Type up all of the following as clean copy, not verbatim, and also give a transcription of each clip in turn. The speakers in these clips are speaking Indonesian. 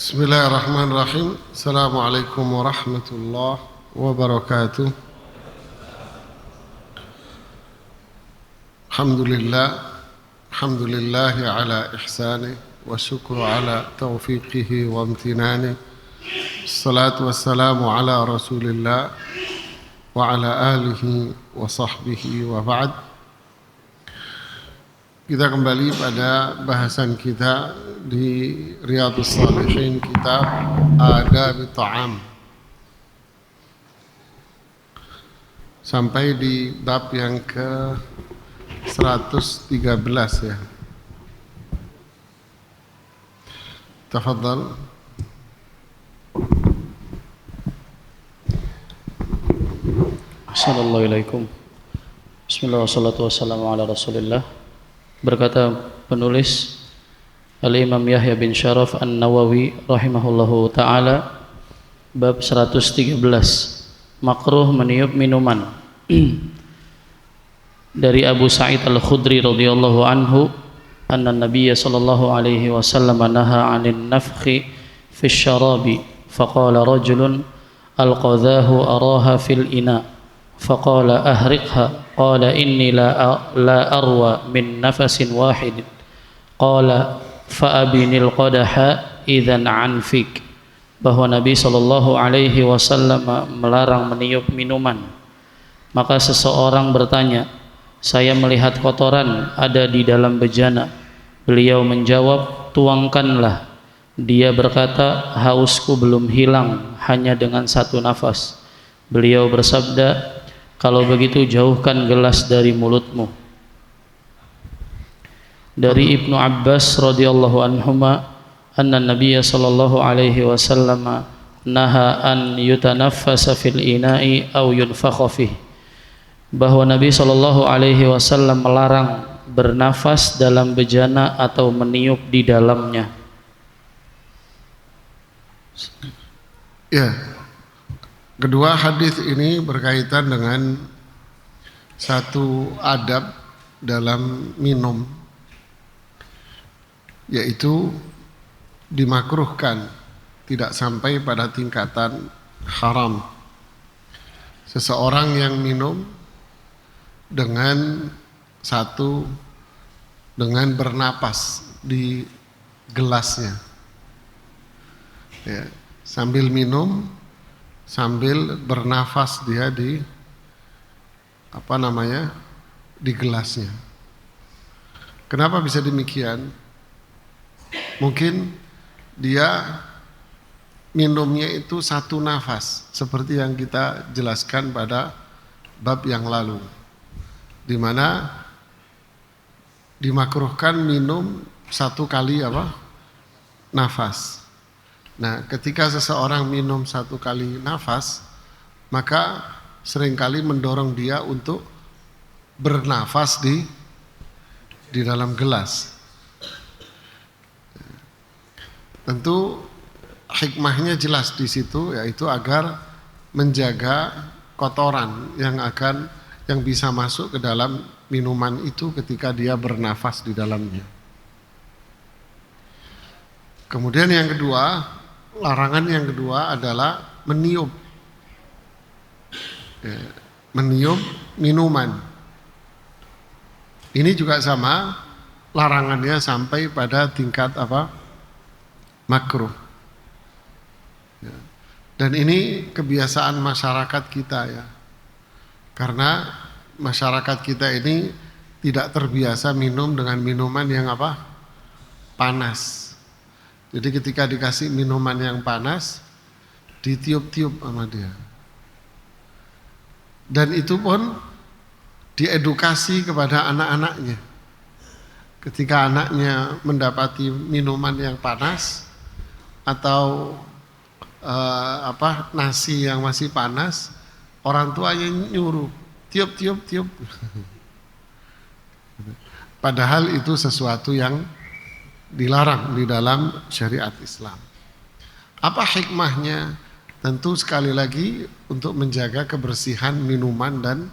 Bismillahirrahmanirrahim. Assalamualaikum warahmatullahi wabarakatuh. Alhamdulillahi ala ihsanih wa syukru ala taufiqihi wa amtinanih. Assalatu wassalamu ala rasulillah wa ala alihi wa sahbihi wa ba'd. Kita kembali pada bahasan kita di Riyadhus Shalihin, kitab Adab Ta'am, sampai di bab yang ke 113 ya. Tafadhal. Assalamualaikum. Bismillah wassalatu wassalamu ala rasulillah. Berkata penulis Al-Imam Yahya bin Syaraf An-Nawawi rahimahullahu ta'ala, bab 113, makruh meniup minuman. Dari Abu Sa'id Al-Khudri radhiyallahu anhu, anna Nabiyya sallallahu alaihi wasallam naha 'anil nafkhi fi syarabi, faqala rajulun alqadhahu araha fil ina, faqala ahriqha, qala inni la arwa min nafasin wahid, qala fa'abinil qadaha idzan anfik. Bahwa Nabi sallallahu alaihi wasallam melarang meniup minuman. Maka seseorang bertanya, saya melihat kotoran ada di dalam bejana. Beliau menjawab, tuangkanlah. Dia berkata, hausku belum hilang, hanya dengan satu nafas. Beliau bersabda, kalau begitu jauhkan gelas dari mulutmu. Dari Ibnu Abbas radhiyallahu anhuma, anna Nabiyya sallallahu alaihi wasallam naha an yutanaffasa fil ina'i aw yunfakha fihi. Bahwa Nabi sallallahu alaihi wasallam melarang bernafas dalam bejana atau meniup di dalamnya. Ya. Kedua hadis ini berkaitan dengan satu adab dalam minum, yaitu dimakruhkan, tidak sampai pada tingkatan haram, seseorang yang minum dengan bernapas di gelasnya ya, sambil minum sambil bernafas dia di di gelasnya. Kenapa bisa demikian? Mungkin dia minumnya itu satu nafas, seperti yang kita jelaskan pada bab yang lalu, di mana dimakruhkan minum satu kali nafas. Nah, ketika seseorang minum satu kali nafas, maka seringkali mendorong dia untuk bernafas di dalam gelas. Tentu hikmahnya jelas di situ, yaitu agar menjaga kotoran yang bisa masuk ke dalam minuman itu ketika dia bernafas di dalamnya. Kemudian yang kedua, larangan yang kedua adalah meniup minuman. Ini juga sama, larangannya sampai pada tingkat makruh. Dan ini kebiasaan masyarakat kita ya. Karena masyarakat kita ini tidak terbiasa minum dengan minuman yang panas. Jadi ketika dikasih minuman yang panas, ditiup-tiup sama dia. Dan itu pun diedukasi kepada anak-anaknya. Ketika anaknya mendapati minuman yang panas atau nasi yang masih panas, orang tuanya nyuruh tiup. Padahal itu sesuatu yang dilarang di dalam syariat Islam. Apa hikmahnya? Tentu sekali lagi untuk menjaga kebersihan minuman dan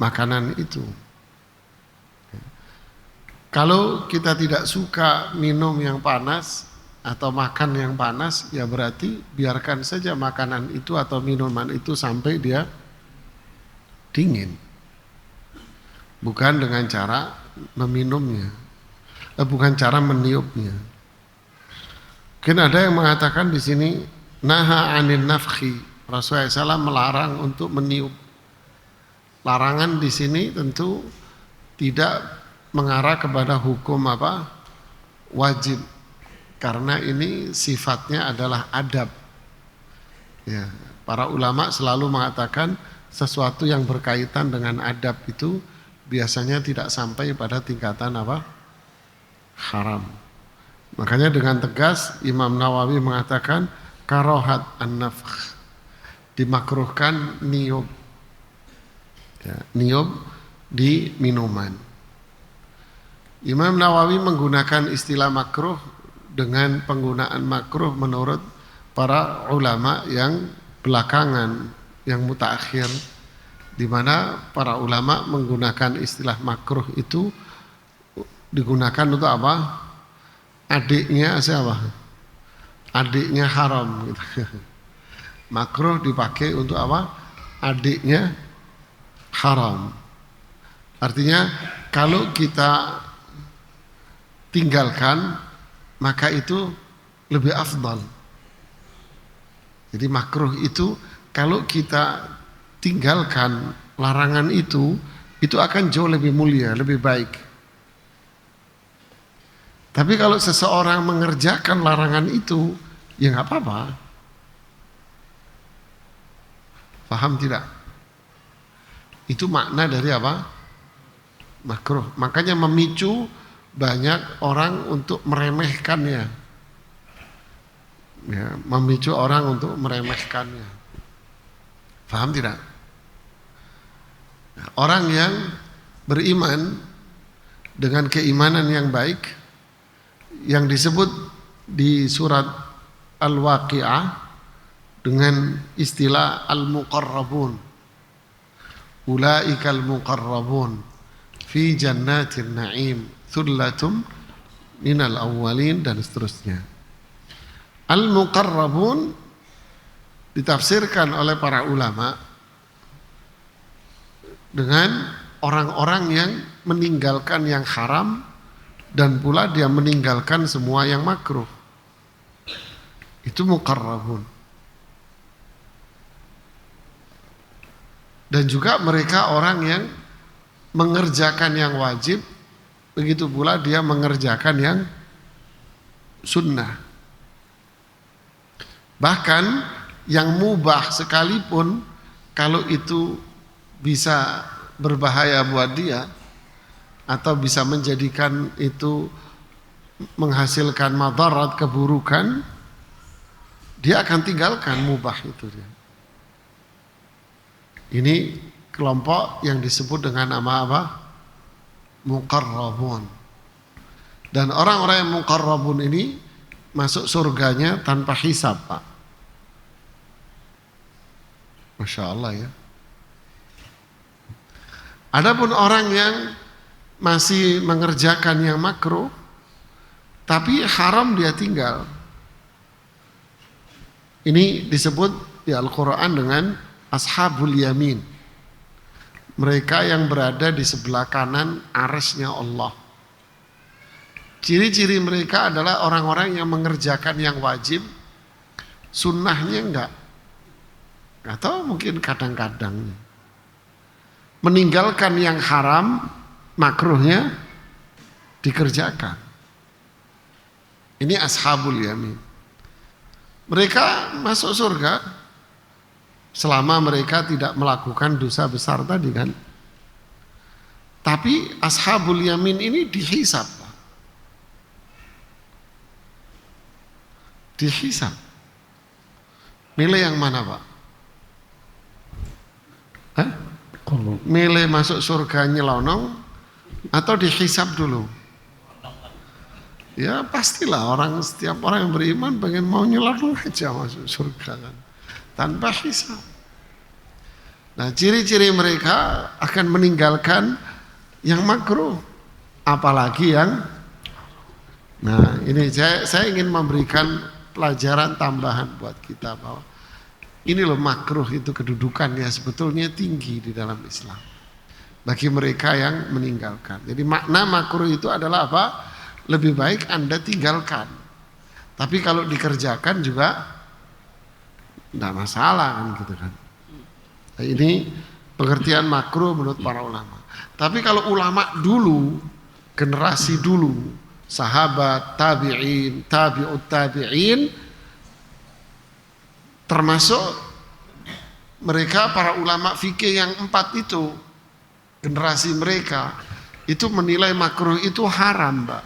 makanan itu. Kalau kita tidak suka minum yang panas, atau makan yang panas, ya berarti biarkan saja makanan itu atau minuman itu sampai dia dingin. Bukan dengan cara meminumnya, bukan cara meniupnya. Mungkin ada yang mengatakan di sini naha anin nafkhi, Rasulullah SAW melarang untuk meniup. Larangan di sini tentu tidak mengarah kepada hukum apa wajib, karena ini sifatnya adalah adab. Ya, para ulama selalu mengatakan sesuatu yang berkaitan dengan adab itu biasanya tidak sampai pada tingkatan apa haram. Makanya dengan tegas Imam Nawawi mengatakan karohat an-nafkh, dimakruhkan niup, ya, niup di minuman. Imam Nawawi menggunakan istilah makruh dengan penggunaan makruh menurut para ulama yang belakangan, yang mutaakhir, di mana para ulama menggunakan istilah makruh itu digunakan untuk apa? Adiknya siapa? Adiknya haram gitu. Makruh dipakai untuk apa? Adiknya haram. Artinya kalau kita tinggalkan maka itu lebih afdal. Jadi makruh itu kalau kita tinggalkan larangan itu akan jauh lebih mulia, lebih baik. Tapi kalau seseorang mengerjakan larangan itu, ya nggak apa-apa. Paham tidak? Itu makna dari apa? Makruh. Makanya memicu banyak orang untuk meremehkannya. Ya, memicu orang untuk meremehkannya. Paham tidak? Orang yang beriman dengan keimanan yang baik, yang disebut di surat Al-Waqi'ah dengan istilah al-muqarrabun, ulaikal muqarrabun fi jannatin na'im thullatum minal awwalin, dan seterusnya. Al-muqarrabun ditafsirkan oleh para ulama dengan orang-orang yang meninggalkan yang haram dan pula dia meninggalkan semua yang makruh. Itu muqarrabun. Dan juga mereka orang yang mengerjakan yang wajib, begitu pula dia mengerjakan yang sunnah. Bahkan yang mubah sekalipun, kalau itu bisa berbahaya buat dia atau bisa menjadikan itu menghasilkan madarat, keburukan, dia akan tinggalkan mubah itu dia. Ini kelompok yang disebut dengan nama apa? Muqarrabun. Dan orang-orang yang muqarrabun ini masuk surganya tanpa hisab, Pak. Masya Allah ya. Adapun orang yang masih mengerjakan yang makruh, tapi haram dia tinggal. Ini disebut di Al-Quran dengan ashabul yamin. Mereka yang berada di sebelah kanan arsy-Nya Allah. Ciri-ciri mereka adalah orang-orang yang mengerjakan yang wajib, sunnahnya enggak. Atau mungkin kadang-kadang. Meninggalkan yang haram, makruhnya dikerjakan. Ini ashabul yamin. Mereka masuk surga selama mereka tidak melakukan dosa besar tadi kan. Tapi ashabul yamin ini dihisab, Pak. Dihisab. Milih yang mana, Pak? Hah? Milih masuk surga nyelonong atau dihisab dulu? Ya pastilah setiap orang yang beriman pengen mau nyelonong aja masuk surga kan, tanpa hisab. Nah, ciri-ciri mereka akan meninggalkan yang makruh, apalagi yang Nah, ini saya ingin memberikan pelajaran tambahan buat kita bahwa ini loh makruh itu kedudukannya sebetulnya tinggi di dalam Islam bagi mereka yang meninggalkan. Jadi makna makruh itu adalah apa? Lebih baik Anda tinggalkan. Tapi kalau dikerjakan juga tidak masalah kan gitu kan. Nah, ini pengertian makruh menurut para ulama. Tapi kalau ulama dulu, generasi dulu, sahabat, tabi'in, tabi'ut tabi'in, termasuk mereka para ulama fikih yang 4 itu, generasi mereka itu menilai makruh itu haram, Mbak.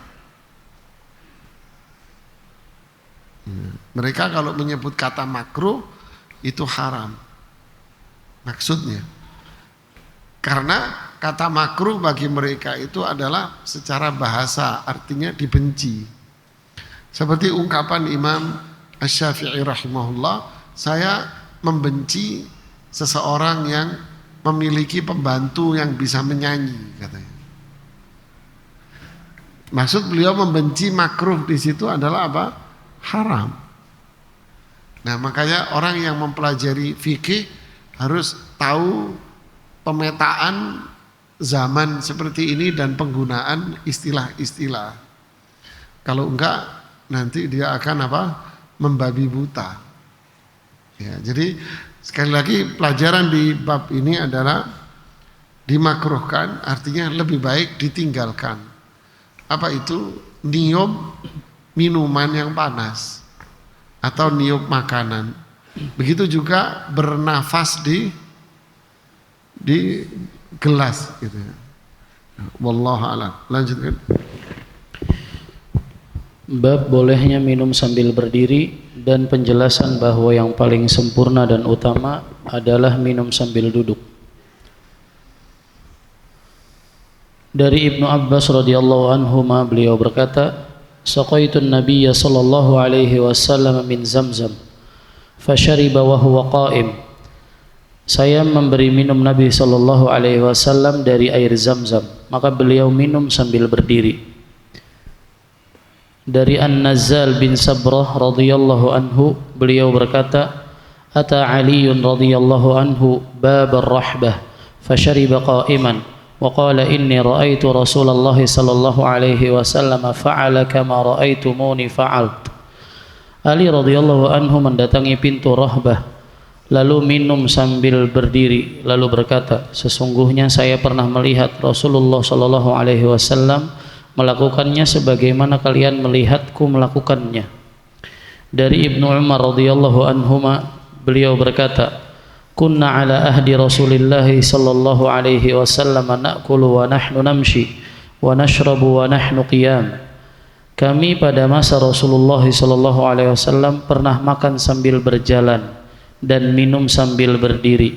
Mereka kalau menyebut kata makruh itu haram maksudnya, karena kata makruh bagi mereka itu adalah secara bahasa artinya dibenci. Seperti ungkapan Imam Asy-Syafi'i rahimahullah, saya membenci seseorang yang memiliki pembantu yang bisa menyanyi, katanya. Maksud beliau membenci makruh di situ adalah apa? Haram. Nah, makanya orang yang mempelajari fikih harus tahu pemetaan zaman seperti ini dan penggunaan istilah-istilah. Kalau enggak nanti dia akan apa? Membabi buta. Ya, jadi sekali lagi pelajaran di bab ini adalah dimakruhkan artinya lebih baik ditinggalkan. Apa itu? Niup minuman yang panas atau niup makanan. Begitu juga bernafas di gelas gitu ya. Wallahu a'lam. Lanjutkan. Bab bolehnya minum sambil berdiri dan penjelasan bahwa yang paling sempurna dan utama adalah minum sambil duduk. Dari Ibnu Abbas radhiyallahu anhuma beliau berkata, "Saqaitun Nabiyya sallallahu alaihi wasallam min Zamzam, fashariba wa huwa qa'im." Saya memberi minum Nabi sallallahu alaihi wasallam dari air Zamzam, maka beliau minum sambil berdiri. Dari An-Nazzal bin Sabrah radhiyallahu anhu beliau berkata, "Ata Aliun radhiyallahu anhu bab ar-rahbah fashariba qa'iman wa qala inni ra'aitu Rasulullah sallallahu alaihi wasallam fa'ala kama ra'aitumuni fa'alt." Ali radhiyallahu anhu mendatangi pintu rahbah lalu minum sambil berdiri lalu berkata, "Sesungguhnya saya pernah melihat Rasulullah sallallahu alaihi wasallam melakukannya sebagaimana kalian melihatku melakukannya." Dari Ibnu Umar radhiyallahu anhuma beliau berkata, "Kunna ala ahdi Rasulillah sallallahu alaihi wasallam na'kulu wa nahnu namshi wa nashrabu wa nahnu qiyam." Kami pada masa Rasulullah sallallahu alaihi wasallam pernah makan sambil berjalan dan minum sambil berdiri.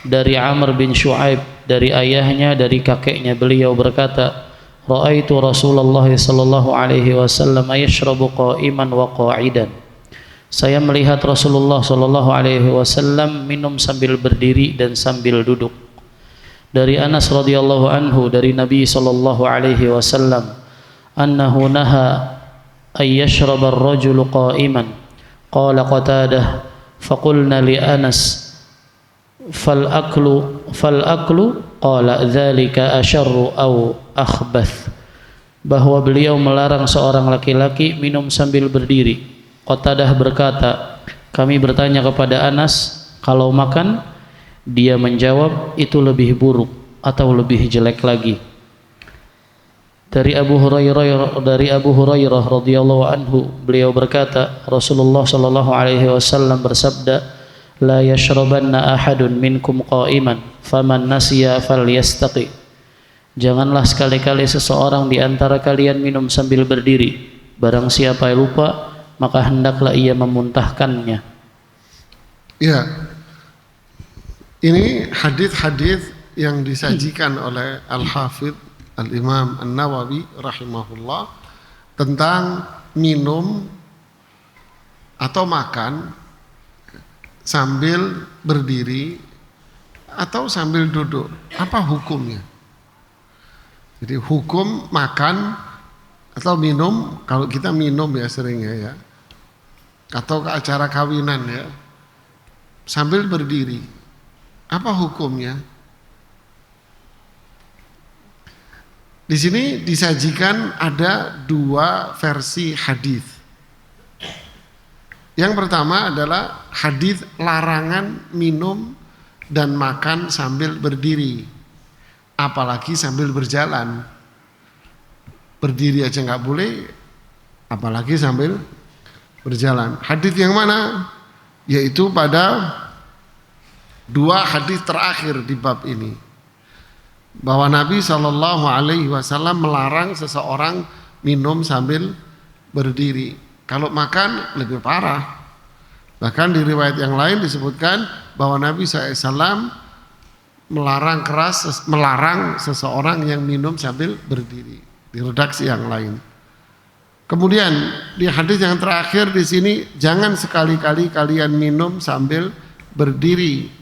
Dari Amr bin Shu'aib dari ayahnya dari kakeknya beliau berkata, "Ra'aitu Rasulullah sallallahu alaihi wasallam yashrabu qa'iman wa qa'idan." Saya melihat Rasulullah sallallahu alaihi wasallam minum sambil berdiri dan sambil duduk. Dari Anas radhiyallahu anhu dari Nabi sallallahu alaihi wasallam annahu naha ay yashraba ar-rajulu qa'iman. Qala Qatadah faqulna li Anas fal aklu qala dzalika asyarru aw akhbath. Bahwa beliau melarang seorang laki-laki minum sambil berdiri. Qatadah berkata, kami bertanya kepada Anas, kalau makan? Dia menjawab, itu lebih buruk atau lebih jelek lagi. Dari Abu Hurairah radhiyallahu anhu beliau berkata, Rasulullah sallallahu alaihi wasallam bersabda, la yashrabanna ahadun minkum qa'iman faman nasiya falyastaqi. Janganlah sekali-kali seseorang di antara kalian minum sambil berdiri. Barang siapa yang lupa, maka hendaklah ia memuntahkannya. Ya, ini hadis-hadis yang disajikan oleh Al-Hafidh Al-Imam An-Nawawi rahimahullah tentang minum atau makan sambil berdiri atau sambil duduk. Apa hukumnya? Jadi hukum makan Atau minum, kalau kita minum ya seringnya ya, atau ke acara kawinan ya, sambil berdiri. Apa hukumnya? Di sini disajikan ada dua versi hadis. Yang pertama adalah hadis larangan minum dan makan sambil berdiri, apalagi sambil berjalan. Berdiri aja nggak boleh, apalagi sambil berjalan. Hadis yang mana? Yaitu pada dua hadis terakhir di bab ini, bahwa Nabi SAW melarang seseorang minum sambil berdiri. Kalau makan lebih parah. Bahkan di riwayat yang lain disebutkan bahwa Nabi SAW melarang seseorang yang minum sambil berdiri. Di redaksi yang lain. Kemudian di hadis yang terakhir di sini, jangan sekali-kali kalian minum sambil berdiri.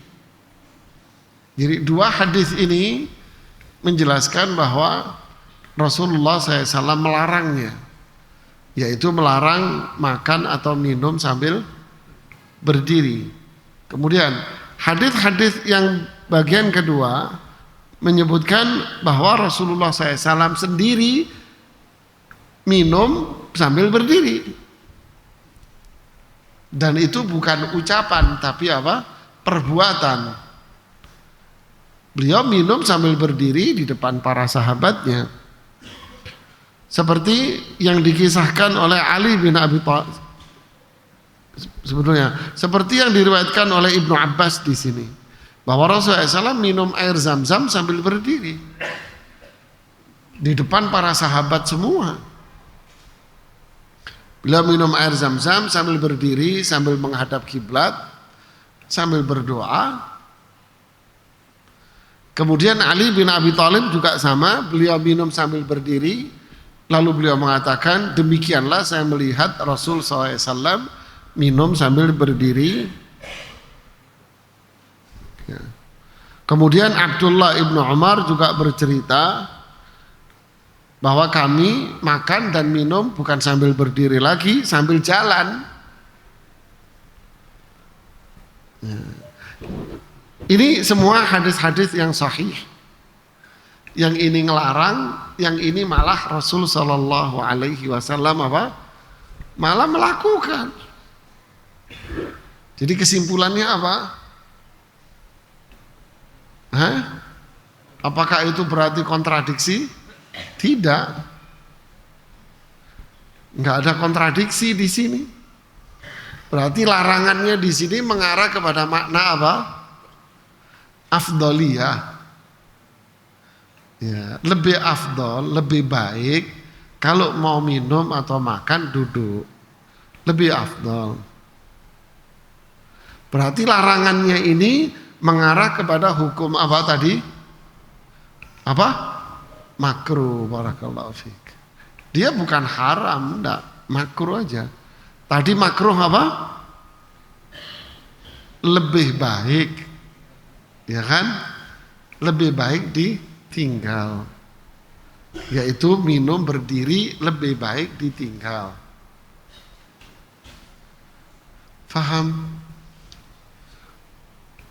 Jadi dua hadis ini menjelaskan bahwa Rasulullah SAW melarangnya, yaitu melarang makan atau minum sambil berdiri. Kemudian hadis-hadis yang bagian kedua menyebutkan bahwa Rasulullah SAW sendiri minum sambil berdiri, dan itu bukan ucapan tapi apa? Perbuatan. Beliau minum sambil berdiri di depan para sahabatnya, seperti yang dikisahkan oleh Ali bin Abi Thalib. Sebetulnya seperti yang diriwayatkan oleh Ibnu Abbas di sini, bahwa Rasulullah SAW minum air Zam-Zam sambil berdiri di depan para sahabat semua. Beliau minum air Zam-Zam sambil berdiri, sambil menghadap kiblat, sambil berdoa. Kemudian Ali bin Abi Thalib juga sama, beliau minum sambil berdiri, lalu beliau mengatakan, demikianlah saya melihat Rasul SAW minum sambil berdiri. Ya. Kemudian Abdullah ibnu Umar juga bercerita bahwa kami makan dan minum bukan sambil berdiri lagi, sambil jalan. Ya. Ini semua hadis-hadis yang sahih. Yang ini ngelarang, yang ini malah Rasul Shallallahu Alaihi Wasallam apa? Malah melakukan. Jadi kesimpulannya apa? Apakah itu berarti kontradiksi? Tidak. Enggak ada kontradiksi di sini. Berarti larangannya di sini mengarah kepada makna apa? Afdoliyah. Ya, lebih afdol, lebih baik kalau mau minum atau makan duduk. Lebih afdol. Berarti larangannya ini mengarah kepada hukum apa tadi? Apa? Makruh. Barakallahu fiik. Dia bukan haram, enggak, makruh aja. Tadi makruh apa? Lebih baik. Ya kan? Lebih baik ditinggal. Yaitu minum berdiri lebih baik ditinggal. Faham?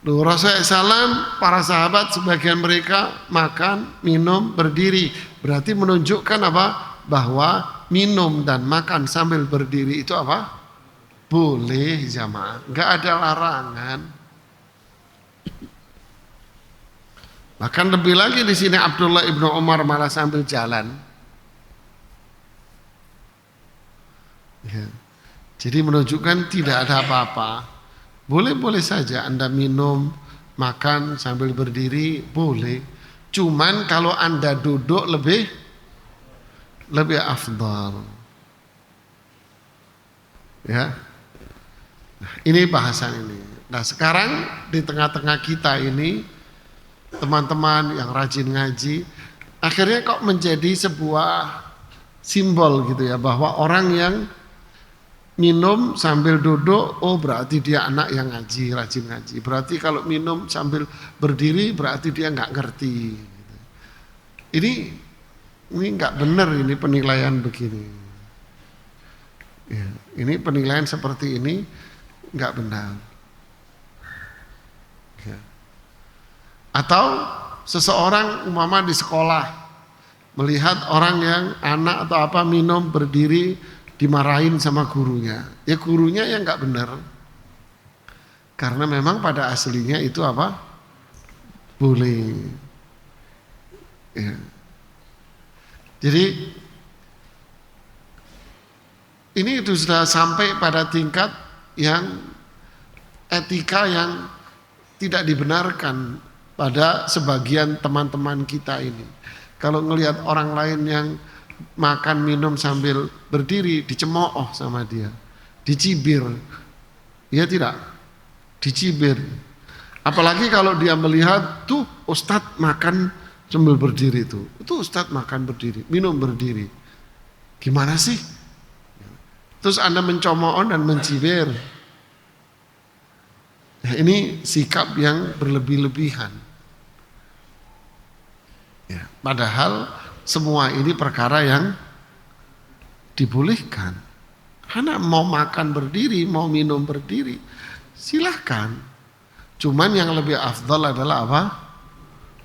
Rasulullah SAW, para sahabat sebagian mereka makan, minum, berdiri. Berarti menunjukkan apa? Bahwa minum dan makan sambil berdiri itu apa? Boleh jamaah, nggak ada larangan. Bahkan lebih lagi di sini Abdullah ibnu Umar malah sambil jalan. Ya. Jadi menunjukkan tidak ada apa-apa. Boleh-boleh saja Anda minum, makan sambil berdiri, boleh. Cuman kalau Anda duduk lebih afdal. Ya. Nah, ini bahasan ini. Nah, sekarang di tengah-tengah kita ini teman-teman yang rajin ngaji, akhirnya kok menjadi sebuah simbol gitu ya, bahwa orang yang minum sambil duduk, oh berarti dia anak yang ngaji, rajin ngaji. Berarti kalau minum sambil berdiri berarti dia nggak ngerti. Ini ini nggak benar ini penilaian begini. Ya, ini penilaian seperti ini nggak benar. Ya. Atau seseorang umpama di sekolah melihat orang yang anak atau apa minum berdiri dimarahin sama gurunya. Ya gurunya yang nggak benar. Karena memang pada aslinya itu apa? Boleh. Ya. Jadi ini itu sudah sampai pada tingkat yang etika yang tidak dibenarkan pada sebagian teman-teman kita ini. Kalau ngelihat orang lain yang makan minum sambil berdiri, dicemooh sama dia, dicibir, ya tidak, dicibir. Apalagi kalau dia melihat tuh Ustadz makan sambil berdiri itu Ustadz makan berdiri, minum berdiri. Gimana sih? Terus Anda mencemooh dan mencibir. Nah, ini sikap yang berlebih-lebihan. Ya, padahal semua ini perkara yang dibolehkan. Anak mau makan berdiri, mau minum berdiri, silahkan. Cuman yang lebih afdal adalah apa?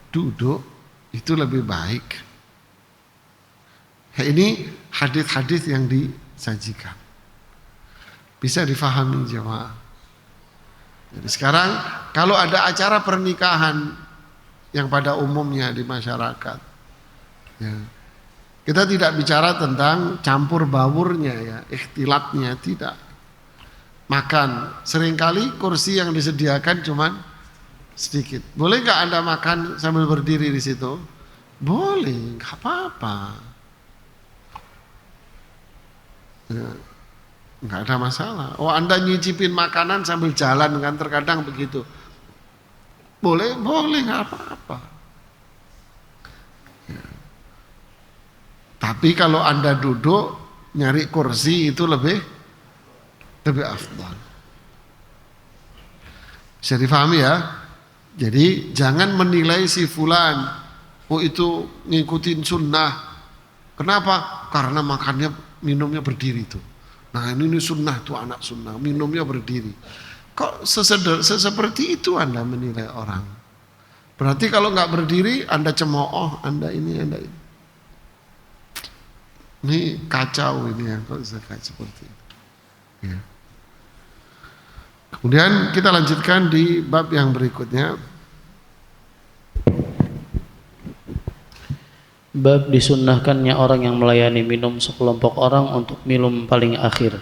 Duduk, itu lebih baik. Ya, ini hadis-hadis yang disajikan. Bisa difahami jemaah. Jadi sekarang kalau ada acara pernikahan yang pada umumnya di masyarakat, ya, kita tidak bicara tentang campur baurnya ya, ikhtilatnya, tidak. Makan, seringkali kursi yang disediakan cuman sedikit. Boleh nggak Anda makan sambil berdiri di situ? Boleh, nggak apa-apa. Ya, nggak ada masalah. Oh, Anda nyicipin makanan sambil jalan kan, terkadang begitu. Boleh, nggak apa-apa. Ya. Tapi kalau Anda duduk nyari kursi itu lebih afdal. Bisa difahami ya? Jadi jangan menilai si fulan, oh itu ngikutin sunnah. Kenapa? Karena makannya minumnya berdiri tuh. Nah ini sunnah tuh, anak sunnah, minumnya berdiri. Kok seperti itu Anda menilai orang? Berarti kalau nggak berdiri Anda cemooh, Anda ini, Anda ini. Ini kacau ini ya, kok kayak seperti itu. Ya. Kemudian kita lanjutkan di bab yang berikutnya. Bab disunnahkannya orang yang melayani minum sekelompok orang untuk minum paling akhir.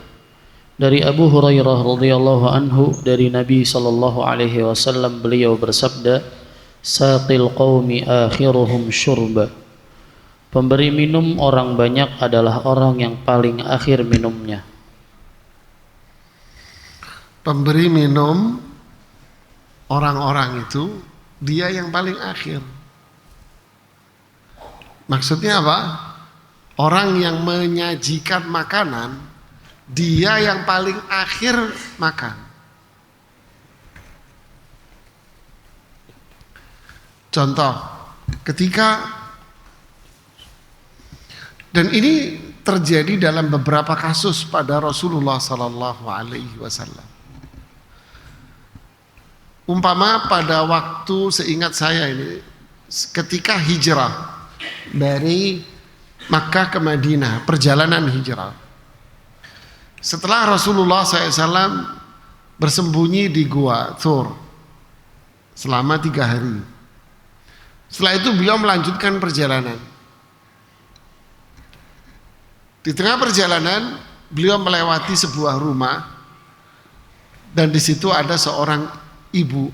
Dari Abu Hurairah radhiyallahu anhu dari Nabi sallallahu alaihi wasallam, beliau bersabda, "Saqil qaumi akhiruhum syurba." Pemberi minum orang banyak adalah orang yang paling akhir minumnya. Pemberi minum orang-orang itu dia yang paling akhir. Maksudnya apa? Orang yang menyajikan makanan, dia yang paling akhir makan. Contoh, ketika, dan ini terjadi dalam beberapa kasus pada Rasulullah Sallallahu Alaihi Wasallam. Umpama pada waktu, seingat saya ini, ketika hijrah dari Makkah ke Madinah, perjalanan hijrah. Setelah Rasulullah SAW bersembunyi di Gua Thur selama 3 hari. Setelah itu beliau melanjutkan perjalanan. Di tengah perjalanan beliau melewati sebuah rumah dan di situ ada seorang ibu.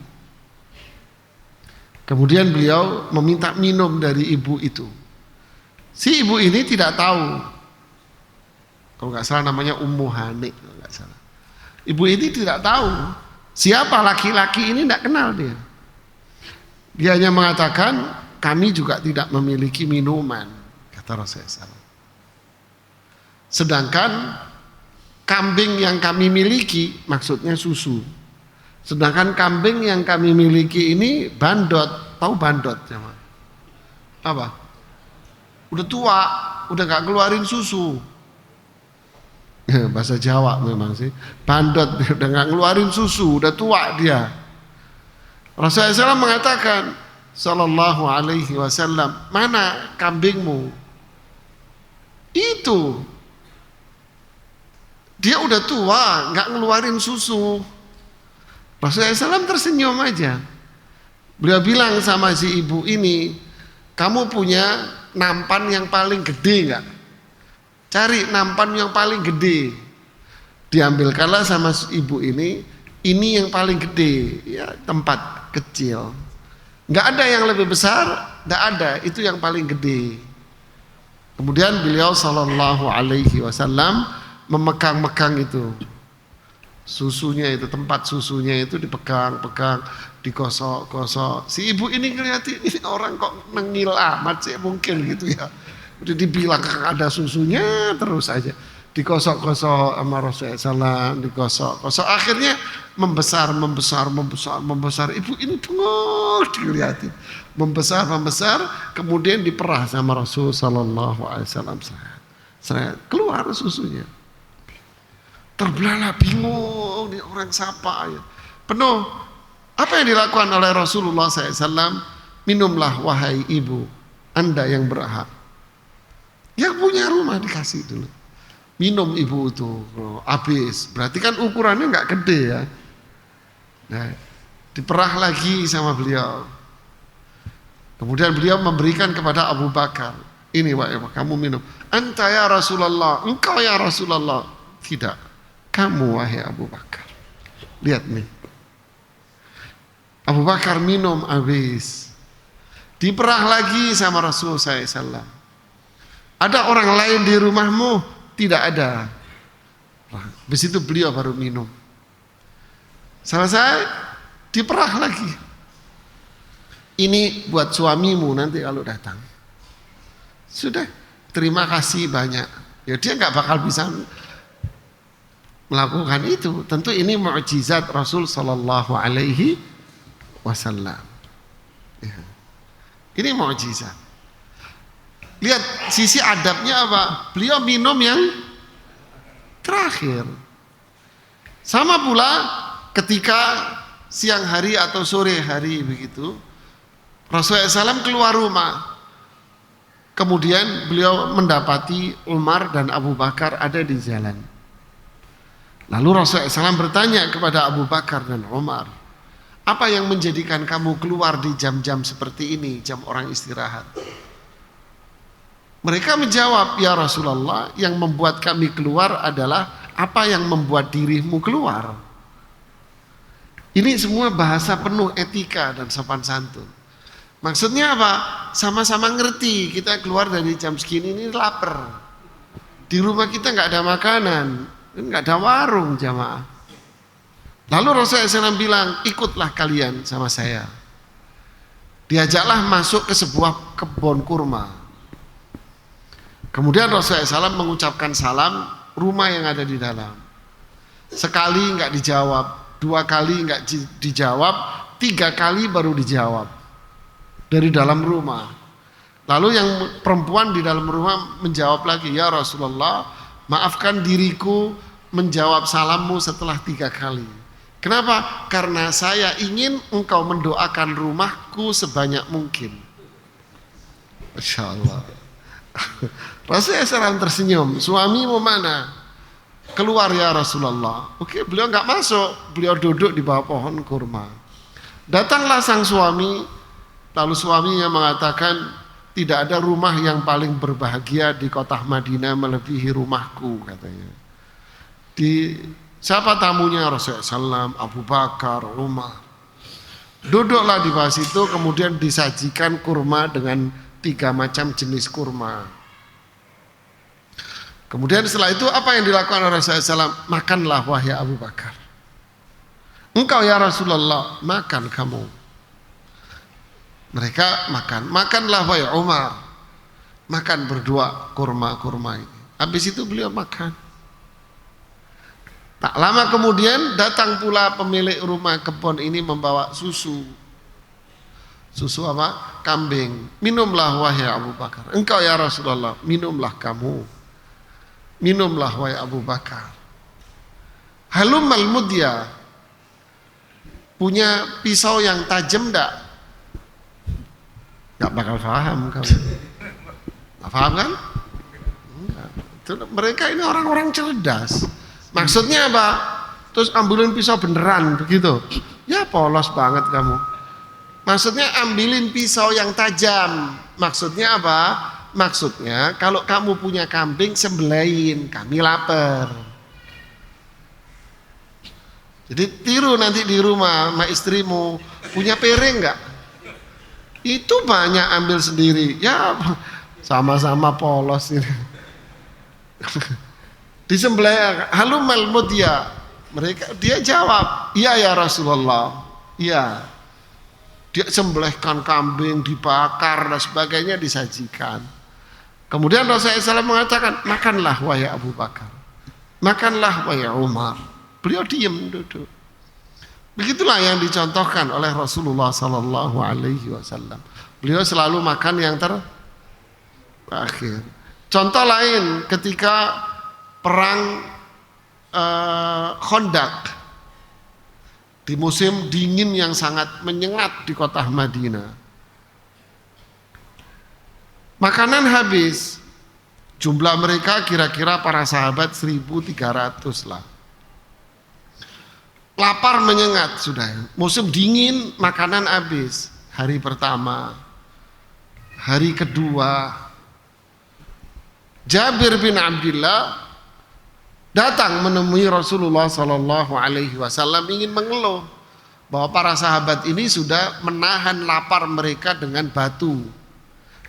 Kemudian beliau meminta minum dari ibu itu. Si ibu ini tidak tahu, kalau nggak salah namanya Ummu Hani, kalau nggak salah. Ibu ini tidak tahu siapa laki-laki ini, tidak kenal dia. Dia hanya mengatakan, kami juga tidak memiliki minuman, kata Rasulullah SAW. Sedangkan kambing yang kami miliki, maksudnya susu. Sedangkan kambing yang kami miliki ini bandot. Tahu bandot? Apa? udah tua, udah gak keluarin susu. Bahasa Jawa memang sih, bandot, udah gak ngeluarin susu, udah tua dia. Rasulullah SAW mengatakan, Sallallahu alaihi wasallam, mana kambingmu? Itu, dia udah tua, gak ngeluarin susu. Rasulullah SAW tersenyum aja. Beliau bilang sama si ibu ini, kamu punya nampan yang paling gede gak? Cari nampan yang paling gede. Diambilkanlah sama ibu ini yang paling gede, ya tempat kecil. Nggak ada yang lebih besar, nggak ada, itu yang paling gede. Kemudian beliau sallallahu alaihi wasallam memegang-megang itu susunya, itu tempat susunya itu dipegang-pegang, digosok-gosok. Si ibu ini ngeliatin, ini orang kok nengil amat sih, mungkin gitu ya. Udah dibilang ada susunya terus aja digosok-gosok sama Rasulullah SAW, digosok-gosok, akhirnya membesar. Ibu ini bengong dilihatin, membesar, kemudian diperah sama Rasul Sallallahu Alaihi Wasallam. Keluar susunya, terbelalak, bingung, ini orang siapa ya, penuh. Apa yang dilakukan oleh Rasulullah SAW? Minumlah wahai ibu, Anda yang berhak. Yang punya rumah dikasih dulu. Minum ibu itu, habis. Berarti kan ukurannya nggak gede ya. Nah, diperah lagi sama beliau. Kemudian beliau memberikan kepada Abu Bakar. Ini Pak, kamu minum. Anta ya Rasulullah, engkau ya Rasulullah. Tidak, kamu wahai Abu Bakar. Lihat nih. Abu Bakar minum habis. Diperah lagi sama Rasul SAW. Ada orang lain di rumahmu? Tidak ada. Habis itu beliau baru minum. Selesai, diperah lagi. Ini buat suamimu nanti kalau datang. Sudah, terima kasih banyak. Ya dia nggak bakal bisa melakukan itu. Tentu ini mukjizat Rasul Sallallahu Alaihi Wasallam. Ya. Ini mukjizat. Lihat sisi adabnya apa? Beliau minum yang terakhir. Sama pula ketika siang hari atau sore hari begitu, Rasulullah SAW keluar rumah. Kemudian beliau mendapati Umar dan Abu Bakar ada di jalan. Lalu Rasulullah SAW bertanya kepada Abu Bakar dan Umar, apa yang menjadikan kamu keluar di jam-jam seperti ini, jam orang istirahat? Mereka menjawab, ya Rasulullah, yang membuat kami keluar adalah apa yang membuat dirimu keluar. Ini semua bahasa penuh etika dan sopan santun. Maksudnya apa? Sama-sama ngerti, kita keluar dari jam segini ini lapar. Di rumah kita nggak ada makanan, nggak ada warung jamaah. Lalu Rasulullah SAW bilang, ikutlah kalian sama saya. Diajaklah masuk ke sebuah kebun kurma. Kemudian Rasulullah SAW mengucapkan salam, rumah yang ada di dalam. Sekali nggak dijawab, 2 kali nggak dijawab, 3 kali baru dijawab dari dalam rumah. Lalu yang perempuan di dalam rumah menjawab lagi, ya Rasulullah, maafkan diriku menjawab salammu setelah 3 kali. Kenapa? Karena saya ingin engkau mendoakan rumahku sebanyak mungkin. Masya Allah. Rasulullah SAW tersenyum, suamimu mana? Keluar ya Rasulullah. Oke, beliau nggak masuk, beliau duduk di bawah pohon kurma. Datanglah sang suami, lalu suaminya mengatakan, tidak ada rumah yang paling berbahagia di kota Madinah melebihi rumahku, katanya. Siapa tamunya? Rasulullah SAW, Abu Bakar, Umar. Duduklah di bawah situ, kemudian disajikan kurma dengan 3 macam jenis kurma. Kemudian setelah itu apa yang dilakukan oleh Rasulullah SAW? Makanlah wahai Abu Bakar. Engkau ya Rasulullah, makan kamu. Mereka makan. Makanlah wahai Umar. Makan berdua kurma-kurma ini. Habis itu beliau makan. Tak lama kemudian datang pula pemilik rumah kebun ini membawa susu. Susu apa? Kambing. Minumlah wahai Abu Bakar. Engkau ya Rasulullah, minumlah kamu. Minumlah wahai Abu Bakar. Halumal mudya. Punya pisau yang tajam enggak? Enggak bakal paham kamu. Enggak paham kan? Enggak. Mereka ini orang-orang cerdas. Maksudnya apa? Terus ambilin pisau beneran begitu. Ya polos banget kamu. Maksudnya ambilin pisau yang tajam. Maksudnya apa? Maksudnya kalau kamu punya kambing sembelahin, kami lapar. Jadi tiru nanti di rumah sama istrimu, punya piring enggak? Itu banyak ambil sendiri. Ya sama-sama polos ini. Disembelih halumal mudya. Dia jawab, "Iya ya Rasulullah." Iya. Dia sembelihkan kambing, dibakar dan sebagainya, disajikan. Kemudian Rasulullah SAW mengatakan, makanlah wahai Abu Bakar, makanlah wahai Umar. Beliau diam duduk. Begitulah yang dicontohkan oleh Rasulullah SAW. Beliau selalu makan yang terakhir. Contoh lain ketika perang Khandaq di musim dingin yang sangat menyengat di kota Madinah. Makanan habis. Jumlah mereka kira-kira para sahabat 1.300 lah. Lapar menyengat sudah. Musim dingin makanan habis. Hari pertama, hari kedua. Jabir bin Abdullah datang menemui Rasulullah SAW ingin mengeluh bahwa para sahabat ini sudah menahan lapar mereka dengan batu.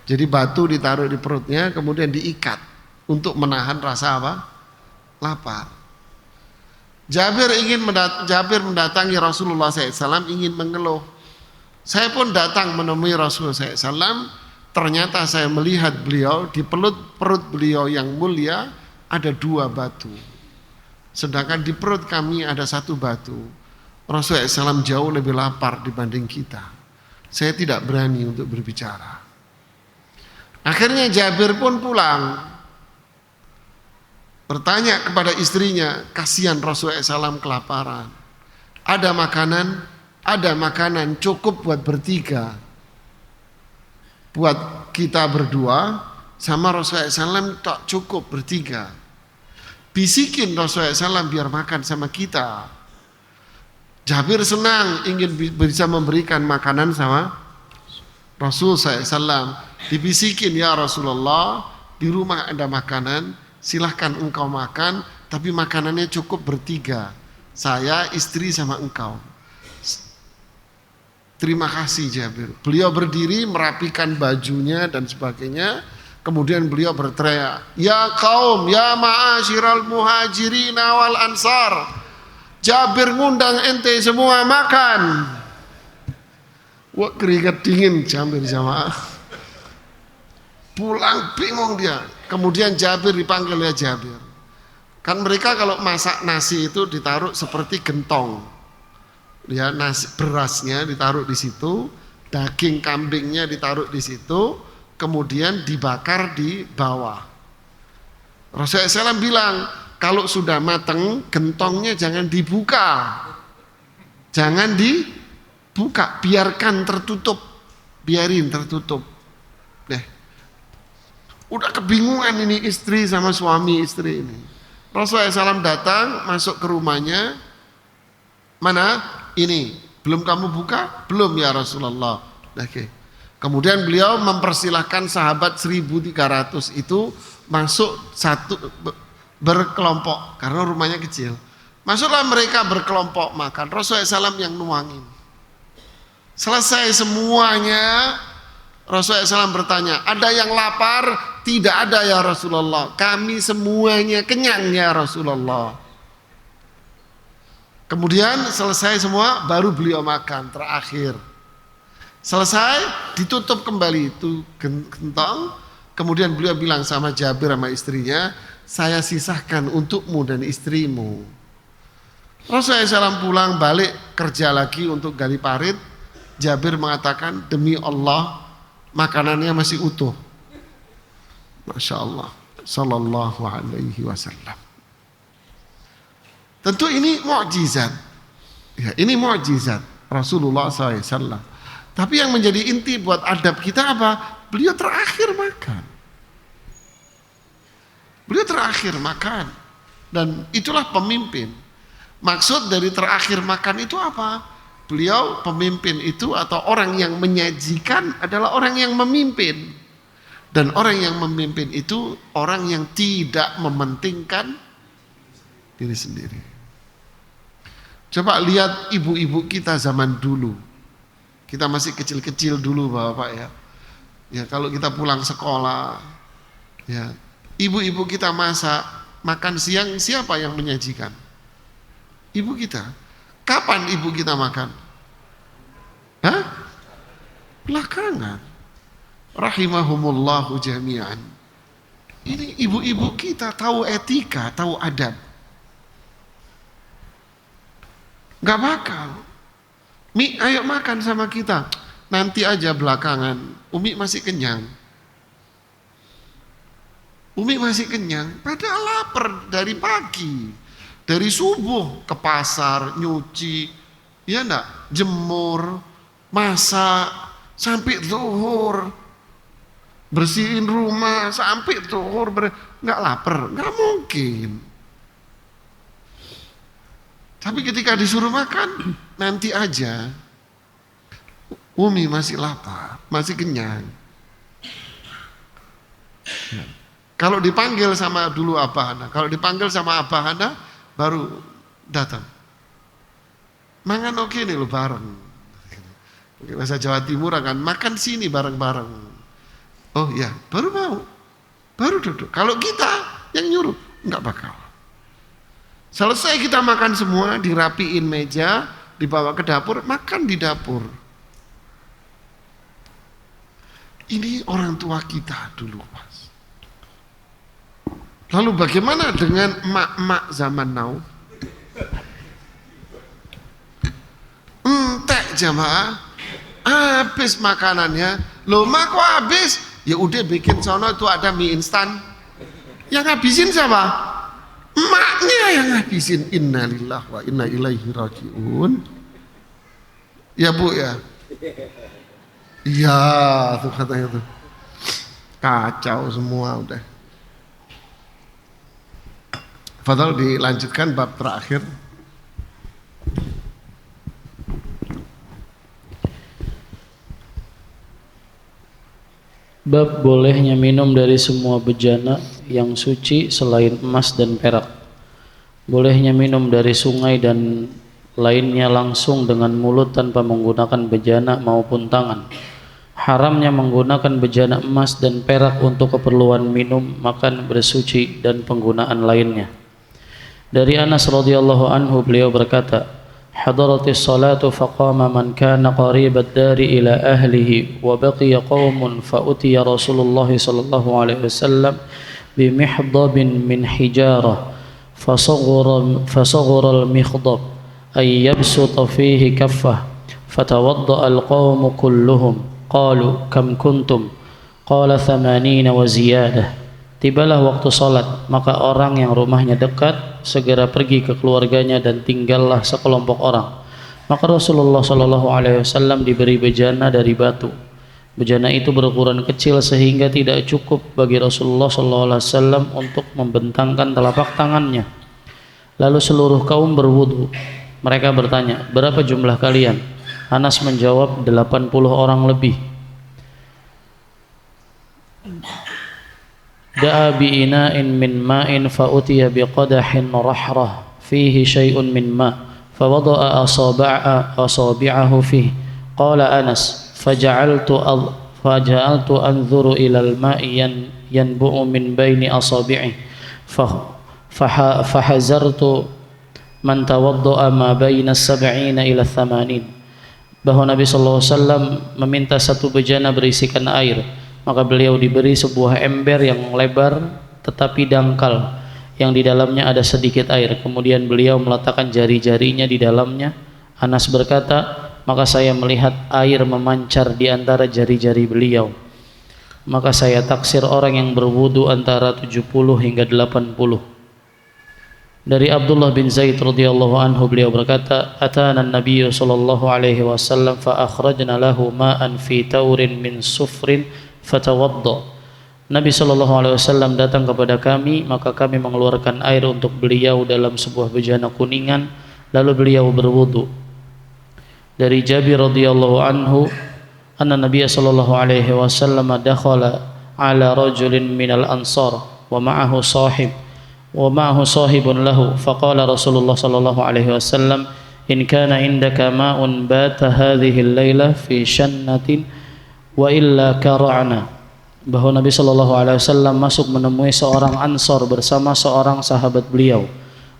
Jadi batu ditaruh di perutnya kemudian diikat untuk menahan rasa apa? Lapar. Jabir mendatangi Rasulullah SAW ingin mengeluh. Saya pun datang menemui Rasulullah SAW. Ternyata saya melihat beliau di perut beliau yang mulia ada 2 batu. Sedangkan di perut kami ada 1 batu. Rasulullah SAW jauh lebih lapar dibanding kita. Saya tidak berani untuk berbicara. Akhirnya Jabir pun pulang. Bertanya kepada istrinya, kasihan Rasulullah SAW kelaparan. Ada makanan cukup buat bertiga. Buat kita berdua, sama Rasulullah SAW tak cukup bertiga. Bisikin Rasulullah SAW biar makan sama kita. Jabir senang ingin bisa memberikan makanan sama Rasulullah SAW. Dibisikin, ya Rasulullah, di rumah ada makanan, silahkan engkau makan, tapi makanannya cukup bertiga. Saya, istri sama engkau. Terima kasih Jabir. Beliau berdiri merapikan bajunya dan sebagainya. Kemudian beliau berteriak, ya kaum, ya ma'asyiral muhajirin wal ansar. Jabir ngundang ente semua makan. Wah, keringat dingin Jabir jamaah. Pulang bingung dia. Kemudian Jabir dipanggil, ya Jabir. Kan mereka kalau masak nasi itu ditaruh seperti gentong. Ya, nasi berasnya ditaruh di situ, daging kambingnya ditaruh di situ, kemudian dibakar di bawah. Rasulullah SAW bilang, kalau sudah matang, gentongnya jangan dibuka. Jangan dibuka, biarkan tertutup. Biarin tertutup. Udah kebingungan ini istri sama suami istri ini. Rasulullah SAW datang, masuk ke rumahnya. Mana? Ini. Belum kamu buka? Belum ya Rasulullah. Oke. Kemudian beliau mempersilahkan sahabat 1.300 itu masuk berkelompok karena rumahnya kecil. Masuklah mereka berkelompok makan. Rasulullah SAW yang nuangin. Selesai semuanya, Rasulullah SAW bertanya, ada yang lapar? Tidak ada ya Rasulullah. Kami semuanya kenyang ya Rasulullah. Kemudian selesai semua, baru beliau makan terakhir. Selesai, ditutup kembali itu gentong. Kemudian beliau bilang sama Jabir sama istrinya, saya sisahkan untukmu dan istrimu. Rasulullah SAW pulang balik kerja lagi untuk gali parit. Jabir mengatakan, demi Allah makanannya masih utuh. Masya Allah, sallallahu alaihi wasallam. Tentu ini mukjizat. Ya, ini mukjizat Rasulullah SAW. Tapi yang menjadi inti buat adab kita apa? Beliau terakhir makan. Beliau terakhir makan. Dan itulah pemimpin. Maksud dari terakhir makan itu apa? Beliau pemimpin itu atau orang yang menyajikan adalah orang yang memimpin. Dan orang yang memimpin itu orang yang tidak mementingkan diri sendiri. Coba lihat ibu-ibu kita zaman dulu. Kita masih kecil-kecil dulu Bapak ya. Ya kalau kita pulang sekolah, ya ibu-ibu kita masak, makan siang siapa yang menyajikan? Ibu kita. Kapan ibu kita makan? Hah? Belakangan. Rahimahumullahu jami'an. Ini ibu-ibu kita tahu etika, tahu adab. Gak bakal. Mi, ayo makan sama kita. Nanti aja belakangan. Umi masih kenyang. Umi masih kenyang. Padahal lapar dari pagi. Dari subuh ke pasar, nyuci. Ya enggak? Jemur, masak, sampai zuhur. Bersihin rumah, sampai zuhur. Enggak lapar. Enggak mungkin. Tapi ketika disuruh makan, nanti aja. Umi masih lapar, masih kenyang. Ya. Kalau dipanggil sama dulu Abahana, kalau dipanggil sama Abahana, baru datang. Mangan oke nih lo bareng. Bahasa Jawa Timur kan, makan sini bareng-bareng. Oh ya, baru mau. Baru duduk. Kalau kita yang nyuruh, enggak bakal. Selesai kita makan semua, dirapiin meja, dibawa ke dapur, makan di dapur. Ini orang tua kita dulu, Mas. Lalu bagaimana dengan emak-emak zaman now? Entek jamaah, habis makanannya. Loh mak kok habis? Ya udah bikin sono itu ada mie instan. Yang habisin siapa? Emaknya yang ngabisin. Innalillahi wa inna ilaihi rajiun. Ya Bu ya. Iya tuh katanya tuh. Kacau semua udah. Fadal dilanjutkan bab terakhir. Bab bolehnya minum dari semua bejana yang suci selain emas dan perak. Bolehnya minum dari sungai dan lainnya langsung dengan mulut tanpa menggunakan bejana maupun tangan. Haramnya menggunakan bejana emas dan perak untuk keperluan minum, makan, bersuci dan penggunaan lainnya. Dari Anas radhiyallahu anhu beliau berkata, hadaratis salatu faqama man kana qaribad dari ila ahlihi wa baqiya qaumun fa utiya Rasulullah sallallahu alaihi wasallam bimihdabin min hijarah fasaghara al-mikhdab ay yabsuta fihi kaffah fatawadda al-qaum kulluhum qalu kam kuntum qala 80 wa ziyadah. Tibalah waktu salat, maka orang yang rumahnya dekat segera pergi ke keluarganya dan tinggallah sekelompok orang. Maka Rasulullah sallallahu alaihi wasallam diberi bejana dari batu. Bejana itu berukuran kecil sehingga tidak cukup bagi Rasulullah sallallahu alaihi wasallam untuk membentangkan telapak tangannya. Lalu seluruh kaum berwudu. Mereka bertanya, "Berapa jumlah kalian?" Anas menjawab, 80 orang lebih. Da'a bi ina'in min ma'in fa utiya bi qadahin rahrah fihi syai'un min ma' fa wada'a asabi'ahu fihi. Qala Anas faja'altu anzuru ila al-ma'i yanbu'u min baini asabi'i fahazartu man tawadda'a ma baina as-sab'ina ila ath-thamanin. Bahwa Nabi sallallahu alaihi wasallam meminta satu bejana berisikan air. Maka beliau diberi sebuah ember yang lebar tetapi dangkal yang di dalamnya ada sedikit air. Kemudian beliau meletakkan jari-jarinya di dalamnya. Anas berkata, maka saya melihat air memancar di antara jari-jari beliau. Maka saya taksir orang yang berwudu antara 70 hingga 80. Dari Abdullah bin Zaid radhiyallahu anhu beliau berkata, "Atana an-nabiy sallallahu alaihi wasallam fa akhrajna lahu ma'an fi taurin min sufrin fatawadda." Nabi sallallahu alaihi wasallam datang kepada kami, maka kami mengeluarkan air untuk beliau dalam sebuah bejana kuningan, lalu beliau berwudu. Dari Jabir radhiyallahu anhu, anna Nabiy sallallahu alaihi wasallam dakhala ala rajulin minal ansar wa ma'ahu sahibun lahu, faqala Rasulullah sallallahu alaihi wasallam, in kana indaka ma'un bata hadhihi al-laila fi shannatin wa illa kara'na. Bahwa Nabi sallallahu alaihi wasallam masuk menemui seorang Ansar bersama seorang sahabat beliau.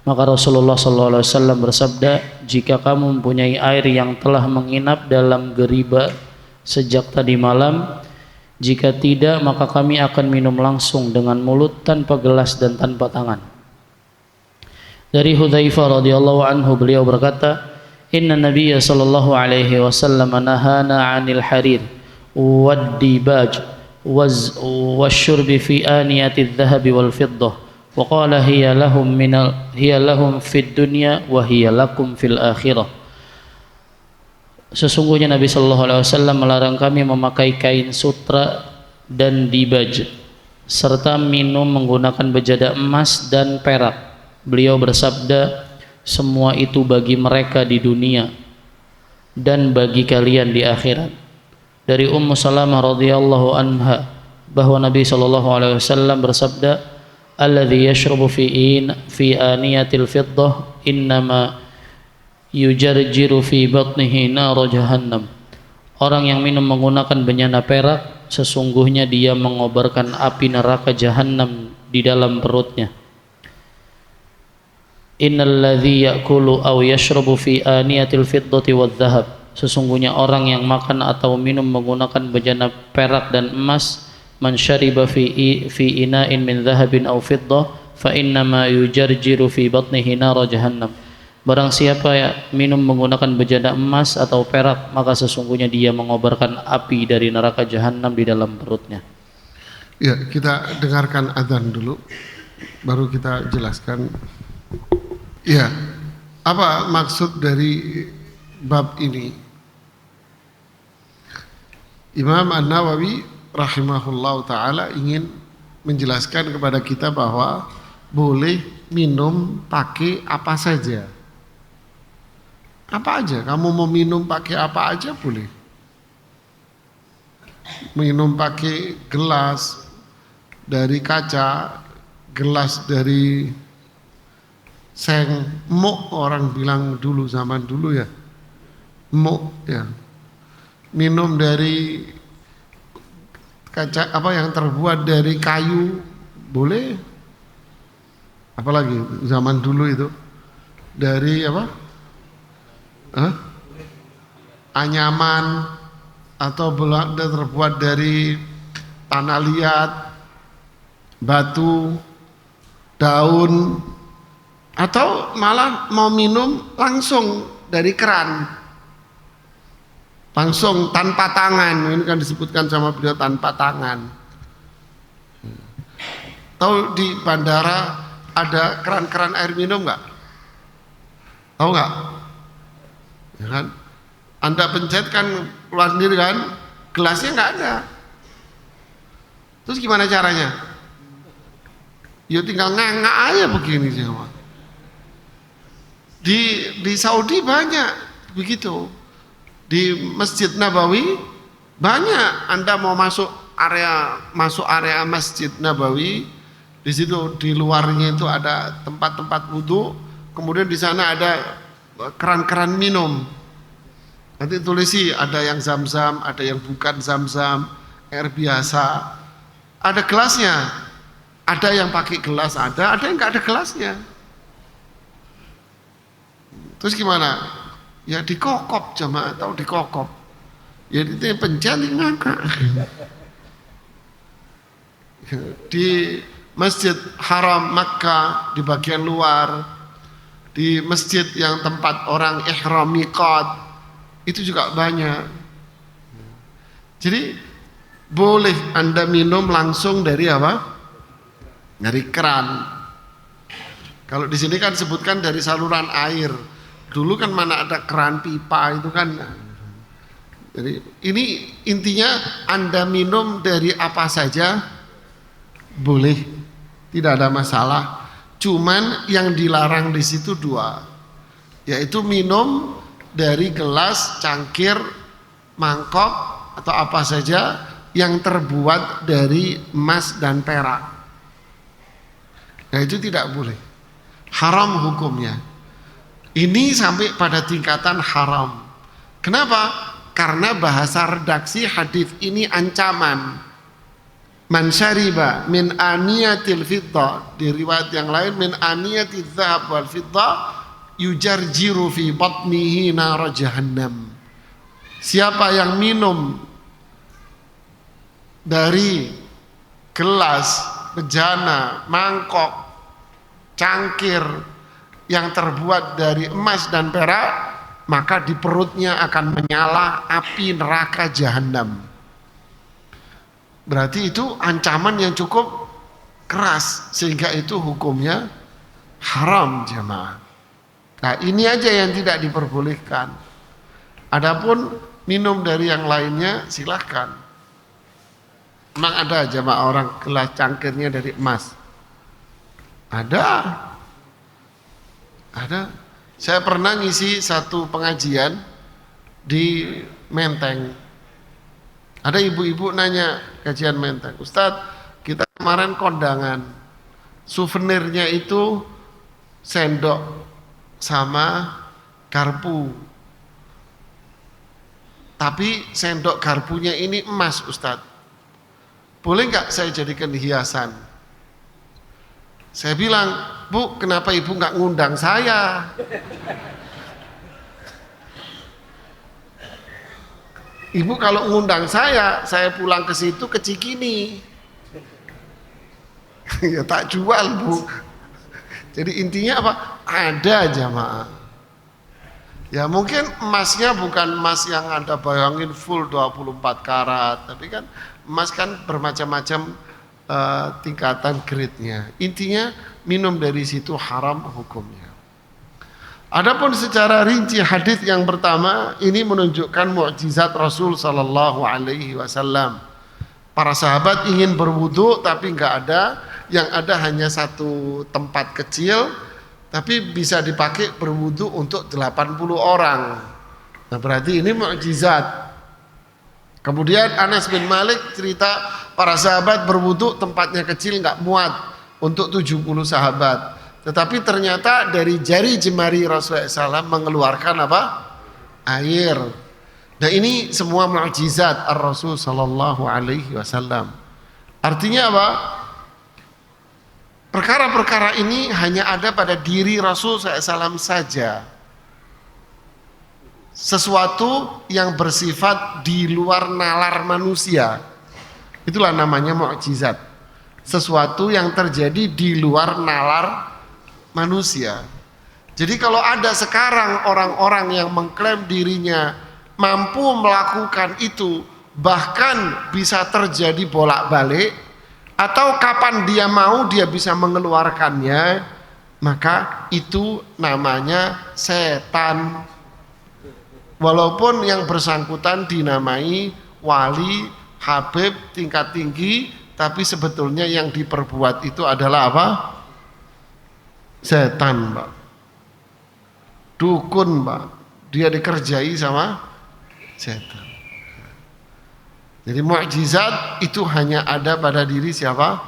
Maka Rasulullah sallallahu alaihi wasallam bersabda, jika kamu mempunyai air yang telah menginap dalam geriba sejak tadi malam, jika tidak maka kami akan minum langsung dengan mulut tanpa gelas dan tanpa tangan. Dari Hudzaifah radhiyallahu anhu beliau berkata, inna Nabiyya sallallahu alaihi wasallam nahana 'anil harir wad dibaj wasyurbi fi aniyati adh-dhahabi wal fiddah. Waqala hiya lahum fid dunya wa hiya lakum fil akhirah. Sesungguhnya Nabi sallallahu alaihi wasallam melarang kami memakai kain sutra dan dibaj serta minum menggunakan bejana emas dan perak. Beliau bersabda, semua itu bagi mereka di dunia dan bagi kalian di akhirat. Dari Ummu Salamah radhiyallahu anha bahwa Nabi sallallahu alaihi wasallam bersabda, alladhi yashrabu fi aniyatil fiddah innama yujarjiru fi batnihi nar jahannam. Orang yang minum menggunakan bejana perak sesungguhnya dia mengobarkan api neraka jahannam di dalam perutnya. Innalladhi ya'kulu aw yashrabu fi aniyatil fiddati wadh-dhahab. Sesungguhnya orang yang makan atau minum menggunakan bejana perak dan emas, man syariba fi ina'in min dhahabin aw fiddah fa innama yujarjiru fi batnihi nar jahannam. Barang siapa yang minum menggunakan bejana emas atau perak, maka sesungguhnya dia mengobarkan api dari neraka jahannam di dalam perutnya. Ya, kita dengarkan azan dulu baru kita jelaskan. Ya, apa maksud dari bab ini? Imam An-Nawawi rahimahullah ta'ala ingin menjelaskan kepada kita bahwa boleh minum pakai apa saja. Apa aja, kamu mau minum pakai apa aja boleh. Minum pakai gelas dari kaca, gelas dari seng, muk orang bilang dulu, zaman dulu ya, muk ya. Minum dari kaca apa yang terbuat dari kayu boleh. Apalagi zaman dulu itu dari apa? Anyaman atau terbuat dari tanah liat, batu, daun, atau malah mau minum langsung dari keran, langsung tanpa tangan. Ini kan disebutkan sama beliau tanpa tangan. Tahu di bandara ada keran-keran air minum nggak? Tahu nggak? Ya kan? Anda pencet kan keluar sendiri kan, gelasnya nggak ada. Terus gimana caranya? Ya tinggal ngangak aja begini semua. Di Saudi banyak begitu. Di Masjid Nabawi banyak. Anda mau masuk area Masjid Nabawi, di situ di luarnya itu ada tempat-tempat wudhu, kemudian di sana ada keran-keran minum. Nanti tulisi ada yang zam-zam, ada yang bukan zam-zam, air biasa. Ada gelasnya. Ada yang pakai gelas, ada yang nggak ada gelasnya. Terus gimana? Ya dikokop jemaah, atau dikokop. Ya itu pencet ngangkat. Di Masjid Haram Makkah di bagian luar, di masjid yang tempat orang ihram miqat, itu juga banyak. Jadi boleh Anda minum langsung dari apa? Dari keran. Kalau di sini kan sebutkan dari saluran air. Dulu kan mana ada keran pipa itu kan. Jadi ini intinya Anda minum dari apa saja boleh, tidak ada masalah. Cuman yang dilarang di situ dua, yaitu minum dari gelas, cangkir, mangkok atau apa saja yang terbuat dari emas dan perak. Nah itu tidak boleh, haram hukumnya. Ini sampai pada tingkatan haram. Kenapa? Karena bahasa redaksi hadis ini ancaman. Man syariba min aniyatil fiddah, di riwayat yang lain min aniyatiz zahab wal fiddah yujarjiru fi batnihi nar jahannam. Siapa yang minum dari gelas, bejana, mangkok, cangkir yang terbuat dari emas dan perak, maka di perutnya akan menyala api neraka jahanam. Berarti itu ancaman yang cukup keras, sehingga itu hukumnya haram, jemaah. Nah ini aja yang tidak diperbolehkan. Adapun minum dari yang lainnya silahkan. Memang ada jemaah orang gelas cangkirnya dari emas. Ada. Saya pernah ngisi satu pengajian di Menteng. Ada ibu-ibu nanya kajian Menteng, Ustadz, kita kemarin kondangan, souvenirnya itu sendok sama garpu. Tapi sendok garpunya ini emas, Ustadz. Boleh nggak saya jadikan hiasan? Saya bilang, Bu, kenapa ibu nggak ngundang saya? Ibu kalau ngundang saya pulang ke situ ke Cikini. Ya tak jual, Bu. Jadi intinya apa? Ada jamaah. Ya mungkin emasnya bukan emas yang Anda bayangin full 24 karat, tapi kan emas kan bermacam-macam tingkatan grade-nya. Intinya minum dari situ haram hukumnya. Adapun secara rinci hadis yang pertama ini menunjukkan mukjizat Rasul sallallahu alaihi wasallam. Para sahabat ingin berwudu tapi enggak ada, yang ada hanya satu tempat kecil tapi bisa dipakai berwudu untuk 80 orang. Nah, berarti ini mukjizat. Kemudian Anas bin Malik cerita para sahabat berwudu tempatnya kecil enggak muat untuk 70 sahabat. Tetapi ternyata dari jari jemari Rasulullah SAW mengeluarkan apa? Air. Nah ini semua mukjizat Ar-Rasul Sallallahu Alaihi Wasallam. Artinya apa? Perkara-perkara ini hanya ada pada diri Rasul SAW saja. Sesuatu yang bersifat di luar nalar manusia. Itulah namanya mukjizat. Sesuatu yang terjadi di luar nalar manusia. Jadi kalau ada sekarang orang-orang yang mengklaim dirinya mampu melakukan itu, bahkan bisa terjadi bolak-balik, atau kapan dia mau dia bisa mengeluarkannya, maka itu namanya setan. Walaupun yang bersangkutan dinamai wali, habib, tingkat tinggi, tapi sebetulnya yang diperbuat itu adalah apa? Setan, Pak. Dukun, Pak. Dia dikerjai sama setan. Jadi mukjizat itu hanya ada pada diri siapa?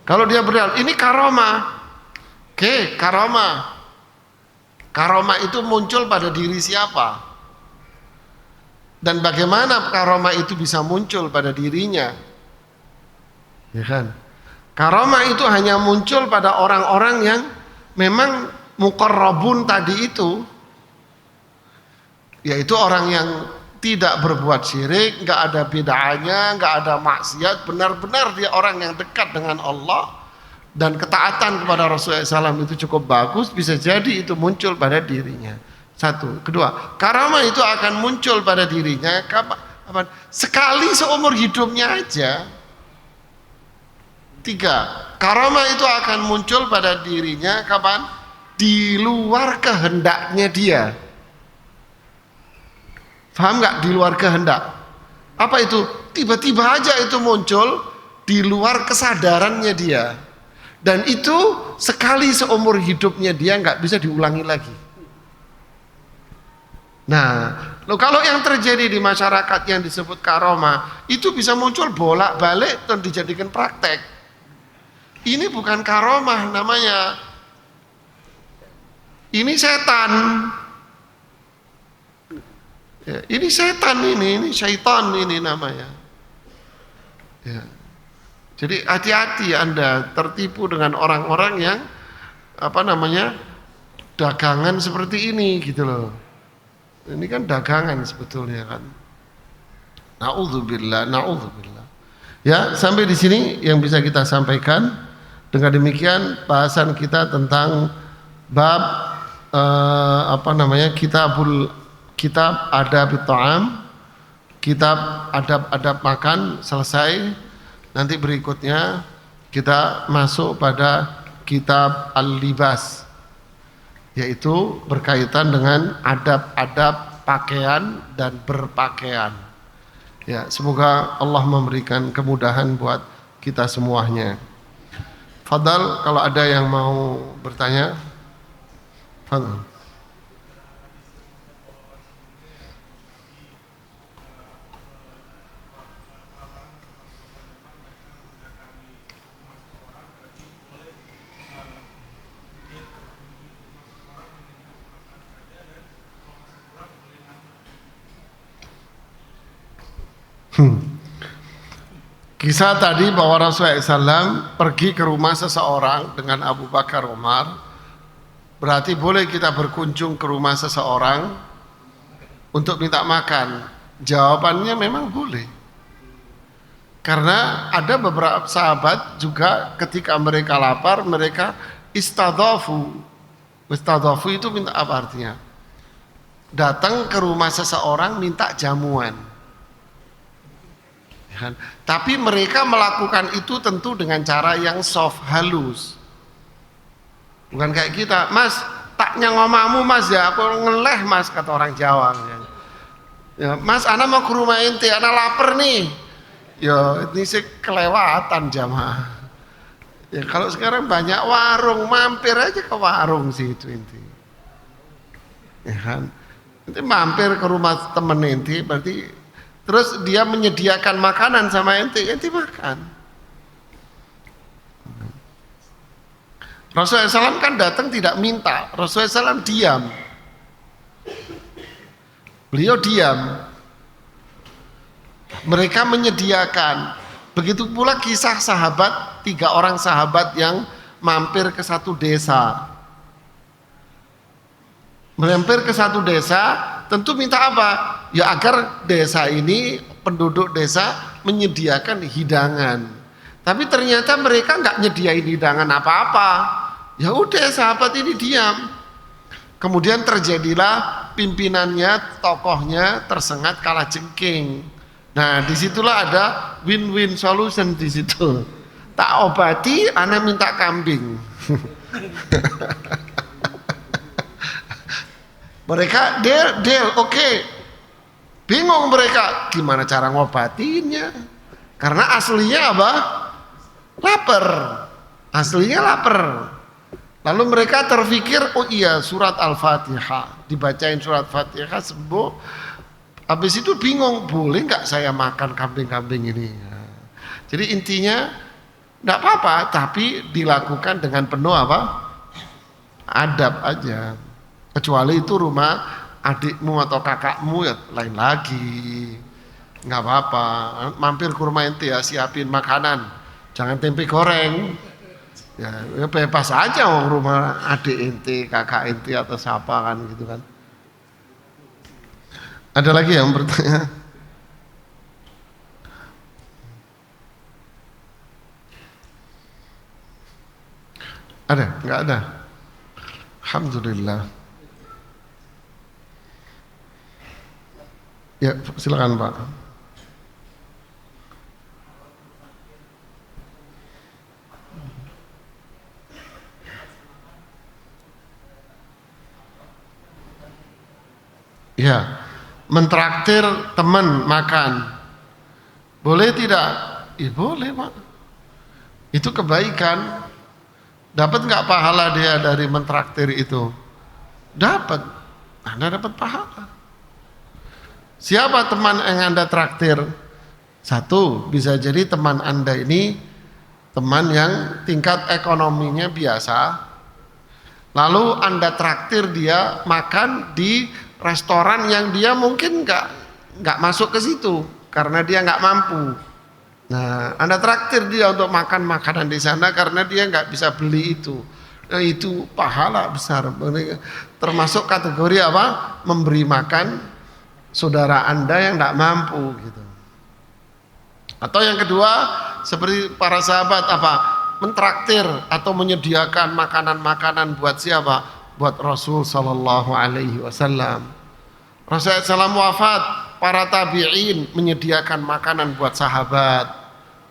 Kalau dia berdalil, ini karomah. Oke, karomah. Karomah itu muncul pada diri siapa? Dan bagaimana karomah itu bisa muncul pada dirinya? Ya kan? Karomah itu hanya muncul pada orang-orang yang memang muqarrabun tadi itu, yaitu orang yang tidak berbuat syirik, nggak ada bid'ahnya, nggak ada maksiat, benar-benar dia orang yang dekat dengan Allah dan ketaatan kepada Rasulullah SAW itu cukup bagus, bisa jadi itu muncul pada dirinya. Satu. Kedua, karamah itu akan muncul pada dirinya kapan? Sekali seumur hidupnya aja. Tiga, karamah itu akan muncul pada dirinya kapan? Di luar kehendaknya dia. Paham nggak? Di luar kehendak. Apa itu? Tiba-tiba aja itu muncul di luar kesadarannya dia. Dan itu sekali seumur hidupnya dia nggak bisa diulangi lagi. Nah, kalau yang terjadi di masyarakat yang disebut karomah itu bisa muncul bolak-balik dan dijadikan praktek. Ini bukan karomah namanya. Ini setan. Ya, ini setan ini syaitan ini namanya. Ya. Jadi hati-hati Anda tertipu dengan orang-orang yang dagangan seperti ini gitu loh. Ini kan dagangan sebetulnya kan. Na'udzubillah. Ya, sampai di sini yang bisa kita sampaikan. Dengan demikian bahasan kita tentang bab kitab adab ta'am, kitab adab-adab makan selesai. Nanti berikutnya kita masuk pada kitab al-libas, yaitu berkaitan dengan adab-adab pakaian dan berpakaian. Ya, semoga Allah memberikan kemudahan buat kita semuanya. Fadal, kalau ada yang mau bertanya. Fadal. Kisah tadi bahwa Rasulullah SAW pergi ke rumah seseorang dengan Abu Bakar Umar, berarti boleh kita berkunjung ke rumah seseorang untuk minta makan. Jawabannya memang boleh. Karena ada beberapa sahabat juga ketika mereka lapar, mereka istadhafu. Istadhafu itu minta apa artinya? Datang ke rumah seseorang minta jamuan. Ya kan? Tapi mereka melakukan itu tentu dengan cara yang soft, halus. Bukan kayak kita, Mas, taknya ngomamu Mas ya, aku ngeleh Mas, kata orang Jawa. Ya, Mas, ana mau ke rumah ente, ana lapar nih. Ya, ini sih kelewatan jamaah. Ya, kalau sekarang banyak warung, mampir aja ke warung sih itu inti. Ya kan? Nanti mampir ke rumah temen ente, berarti terus dia menyediakan makanan sama ente makan. Rasulullah SAW kan datang tidak minta, Rasulullah SAW diam. Beliau diam. Mereka menyediakan. Begitu pula kisah sahabat, 3 orang sahabat yang mampir ke satu desa. Mampir ke satu desa, tentu minta apa? Ya agar desa ini, penduduk desa menyediakan hidangan. Tapi ternyata mereka nggak nyediain hidangan apa-apa. Ya udah sahabat ini diam. Kemudian terjadilah pimpinannya, tokohnya tersengat kalah jengking. Nah disitulah ada win-win solution di situ. Tak obati, ana minta kambing. Mereka deal, oke. Bingung mereka gimana cara ngobatinnya. Karena aslinya apa? Lapar. Aslinya lapar. Lalu mereka terfikir, oh iya surat Al-Fatihah. Dibacain surat Fatihah sembuh. Habis itu bingung, boleh nggak saya makan kambing-kambing ini? Jadi intinya nggak apa-apa, tapi dilakukan dengan penuh apa? Adab aja. Kecuali itu rumah adikmu atau kakakmu ya lain lagi. Nggak apa-apa. Mampir ke rumah ente ya siapin makanan. Jangan tempe goreng. Ya bebas aja orang rumah adik ente, kakak ente atau siapa kan gitu kan. Ada lagi yang bertanya? Ada? Nggak ada? Alhamdulillah. Ya, silakan Pak. Ya, mentraktir teman makan. Boleh tidak? Ya boleh Pak. Itu kebaikan. Dapat nggak pahala dia dari mentraktir itu? Dapat. Anda dapat pahala. Siapa teman yang Anda traktir? Satu, bisa jadi teman Anda ini teman yang tingkat ekonominya biasa. Lalu Anda traktir dia makan di restoran yang dia mungkin nggak masuk ke situ karena dia nggak mampu. Nah, Anda traktir dia untuk makan makanan di sana karena dia nggak bisa beli itu. Nah, itu pahala besar. Termasuk kategori apa? Memberi makan saudara Anda yang nggak mampu gitu. Atau yang kedua, seperti para sahabat apa? Mentraktir atau menyediakan makanan-makanan buat siapa? Buat Rasul sallallahu alaihi wasallam. Rasulullah SAW wafat, para tabi'in menyediakan makanan buat sahabat,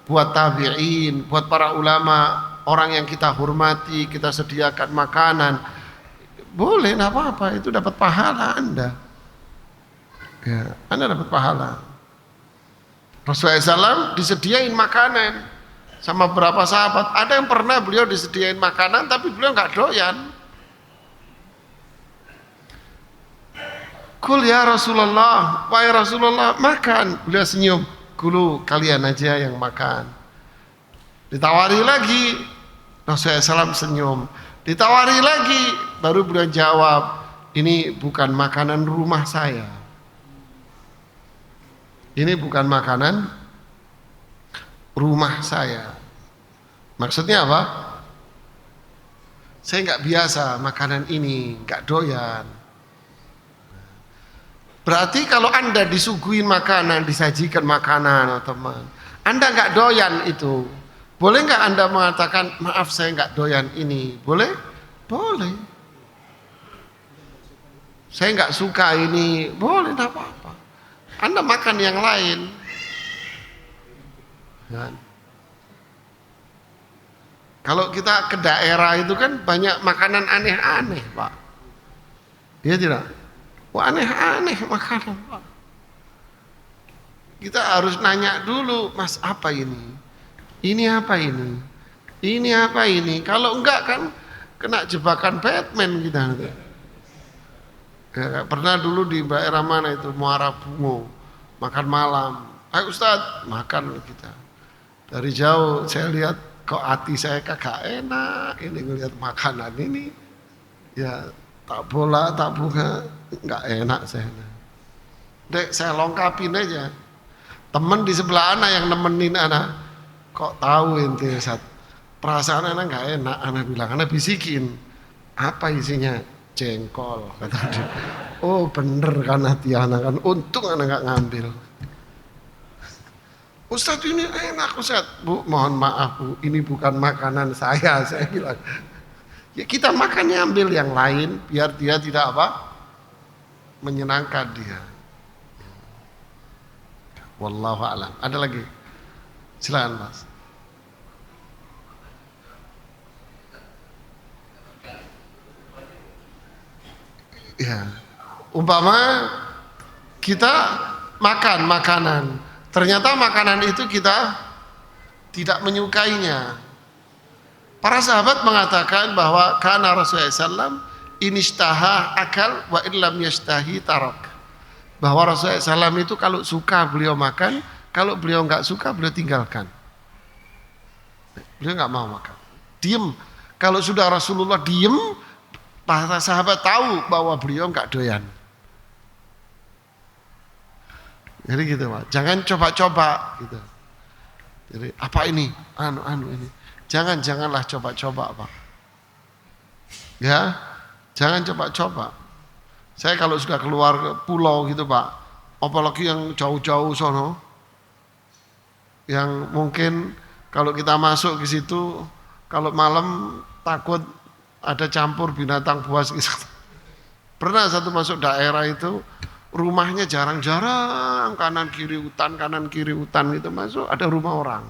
buat tabi'in, buat para ulama, orang yang kita hormati, kita sediakan makanan. Boleh, enggak apa-apa, itu dapat pahala Anda. Ya, Anda dapat pahala. Rasulullah SAW disediain makanan sama beberapa sahabat. Ada yang pernah beliau disediain makanan tapi beliau nggak doyan. Kul ya Rasulullah, wahai Rasulullah, makan. Beliau senyum, kulu kalian aja yang makan. Ditawari lagi, Rasulullah SAW senyum. Ditawari lagi, baru beliau jawab, ini bukan makanan rumah saya. Ini bukan makanan rumah saya. Maksudnya apa? Saya nggak biasa makanan ini, nggak doyan. Berarti kalau Anda disuguhin makanan, disajikan makanan, teman, Anda nggak doyan itu, boleh nggak Anda mengatakan maaf saya nggak doyan ini? Boleh? Boleh. Saya nggak suka ini, boleh, nggak apa-apa. Anda makan yang lain. Kan? Kalau kita ke daerah itu kan banyak makanan aneh-aneh, Pak. Iya tidak? Wah, aneh-aneh makanan, Pak. Kita harus nanya dulu, Mas, apa ini? Ini apa ini? Ini apa ini? Kalau enggak kan kena jebakan Batman kita nanti. Ya, pernah dulu di daerah mana itu, Muara Bungo, makan malam. Ayo Ustadz, makan kita. Dari jauh saya lihat kok hati saya kagak enak ini ngelihat makanan ini. Ya tak bola, tak bunga, nggak enak saya. Dek, saya lengkapin aja. Temen di sebelah anak yang nemenin anak, kok tahu ente saat perasaan anak nggak enak, anak bilang, anak bisikin, apa isinya? Jengkol, kata dia. Oh bener kan hati anak kan, untung anak nggak ngambil. Ustadz ini enak Ustadz. Bu, mohon maaf Bu, ini bukan makanan saya bilang. Ya kita makannya ambil yang lain biar dia tidak apa? Menyenangkan dia. Wallahu a'lam. Ada lagi? Silakan Mas. Ya. Umpama kita makan makanan, ternyata makanan itu kita tidak menyukainya. Para sahabat mengatakan bahwa kana Rasulullah SAW inishtaha akal wa illam yashtahi tarak. Bahwa Rasulullah SAW itu kalau suka beliau makan, kalau beliau nggak suka beliau tinggalkan. Beliau nggak mau makan, diem. Kalau sudah Rasulullah diem, para sahabat tahu bahwa beliau nggak doyan. Jadi gitu Pak, jangan coba-coba gitu. Jadi apa ini? Anu ini. Janganlah coba-coba Pak. Ya, jangan coba-coba. Saya kalau sudah keluar ke pulau gitu Pak, apalagi yang jauh-jauh sono, yang mungkin kalau kita masuk ke situ, kalau malam takut ada campur binatang buas gitu. Pernah satu masuk daerah itu, rumahnya jarang-jarang kanan kiri hutan gitu masuk ada rumah orang.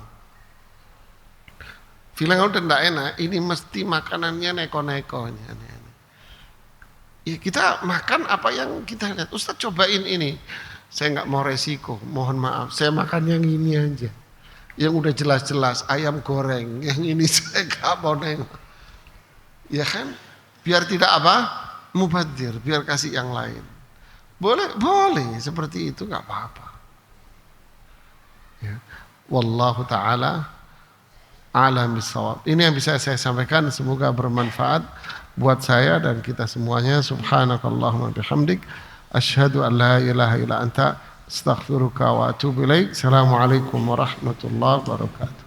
Bilang udah ndak enak, ini mesti makanannya neko-nekonya. Ya kita makan apa yang kita lihat. Ustaz cobain ini. Saya nggak mau resiko, mohon maaf. Saya makan yang ini aja. Yang udah jelas-jelas ayam goreng. Yang ini saya nggak mau nengok. Ya kan? Biar tidak apa? Mubadzir, biar kasih yang lain. Boleh seperti itu nggak apa-apa. Ya. Wallahu taala a'lam bissawab. Ini yang bisa saya sampaikan, semoga bermanfaat buat saya dan kita semuanya. Subhanakallahumma bihamdik asyhadu an la ilaha illa anta astaghfiruka wa atubu ilaik. Assalamualaikum warahmatullahi wabarakatuh.